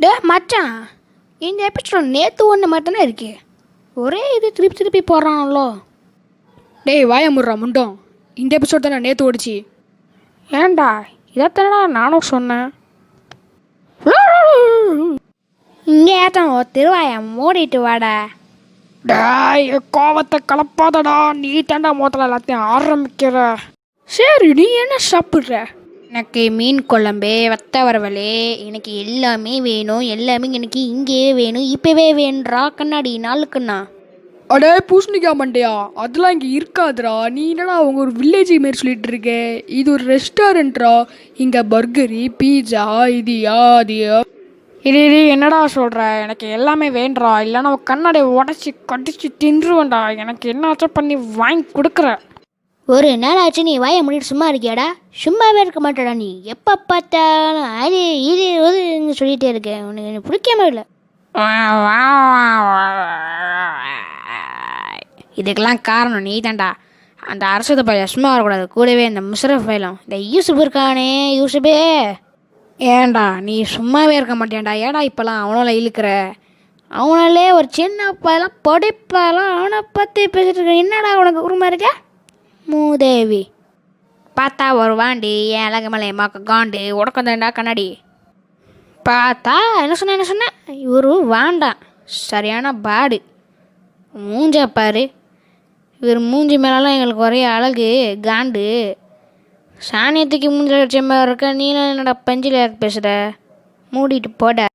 டே மச்சான், இந்த எபிசோட் நேற்று ஒன்று மட்டும் தானே இருக்கு. ஒரே இது திருப்பி திருப்பி போடுறானല്ലോ. டேய் வாய முடுறா முண்டோம். இந்த எபிசோட் தானே நேற்று ஓடிச்சு. ஏன்டா இதைத்தானடா நானும் சொன்னேன். இங்கே ஏத்தம் திருவாயை மூடிட்டு வாடா. டேய் கோவத்தை கலப்பாதடா, நீ தாண்டா மொத்தல எல்லாத்தையும் ஆரம்பிக்கிற. சரி, நீ என்ன சாப்பிட்ற? எனக்கு மீன் குழம்பு, வத்த வரவல், எனக்கு எல்லாமே வேணும். எல்லாமே எனக்கு இங்கேயே வேணும், இப்போவே வேணுன்றா. கண்ணாடி நாளுக்குண்ணா. அடே பூசணிக்கா மண்டையா, அதெல்லாம் இங்கே இருக்காதுடா. நீ என்னடா அவங்க ஒரு வில்லேஜ் மாரி சொல்லிட்டு இருக்க. இது ஒரு ரெஸ்டாரண்ட்ரா. இங்கே பர்கரு, பீஸா, இதியா அதியா. இது என்னடா சொல்கிற? எனக்கு எல்லாமே வேண்டா, இல்லைன்னா கண்ணாடியை உடச்சி கடிச்சு தின்றுவேண்டா. எனக்கு என்னாச்சும் பண்ணி வாங்கி கொடுக்குற. ஒரு நாள் ஆச்சு நீ வாயை மூடிட்டு சும்மா இருக்கியாடா? சும்மாவே இருக்க மாட்டேடா நீ. எப்போ பார்த்தாலும் அது இது இது சொல்லிகிட்டே இருக்கேன். உனக்கு எனக்கு பிடிக்காம இல்லை. இதுக்கெல்லாம் காரணம் நீ தான்டா. அந்த அரசு பையன் சும்மா வரக்கூடாது. கூடவே இந்த முஷரஃப் பையலும் இந்த யூசுப் இருக்கானே, யூசுப்பே. ஏன்டா நீ சும்மாவே இருக்க மாட்டேன்டா? ஏடா இப்போலாம் அவனால இழுக்கிற? அவனாலே ஒரு சின்ன பையலாம் படிப்பெல்லாம் அவனை பற்றி பேசிட்டு இருக்க. என்னடா உனக்கு உரிமை இருக்க? மூதேவி பார்த்தா ஒரு வாண்டி, என் அழகு மலை மாக்க காண்டு உடக்கந்தா கண்ணாடி. பார்த்தா என்ன சொன்னேன் இவரு வாண்டாம். சரியான பாடு. மூஞ்ச பாரு. இவர் மூஞ்சி மேலாம் எங்களுக்கு ஒரே அழகு காண்டு. சாணியத்துக்கு மூஞ்சில் வச்ச மாதிரி இருக்க. நீலாம் என்னடா பஞ்சில் பேசுகிற? மூடிட்டு போட.